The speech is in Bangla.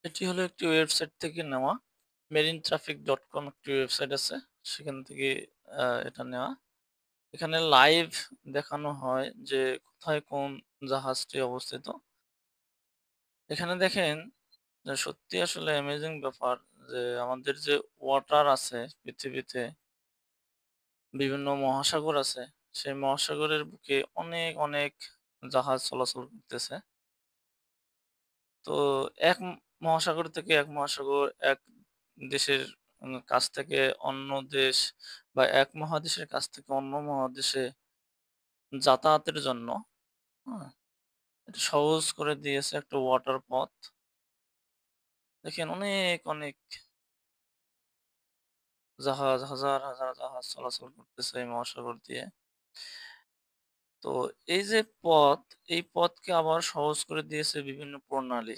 এটি হলো একটি ওয়েবসাইট থেকে নেওয়া। marintraffic.com একটি ওয়েবসাইট আছে। সেখান থেকে এটা নেওয়া। এখানে লাইভ দেখানো হয় যে কোথায় কোন জাহাজটি অবস্থিত। এখানে দেখেন যে সত্যি আসলে অ্যামেজিং ব্যাপার যে আমাদের যে ওয়াটার আছে পৃথিবীতে, বিভিন্ন মহাসাগর আছে। সেই মহাসাগরের বুকে অনেক, অনেক জাহাজ চলাচল করতেছে। তো এক মহাসাগর থেকে এক মহাসাগর, এক দেশের কাছ থেকে অন্য দেশ বা এক মহাদেশের কাছ থেকে অন্য মহাদেশে যাতায়াতের জন্য, হ্যাঁ? এটা সহজ করে দিয়েছে একটা ওয়াটার পথ। দেখেন অনেক, অনেক জাহাজ, হাজার, হাজার জাহাজ চলাচল করতেছে এই মহাসাগর দিয়ে। তো এই যে পথ, এই পথকে আবার সহজ করে দিয়েছে বিভিন্ন প্রণালী।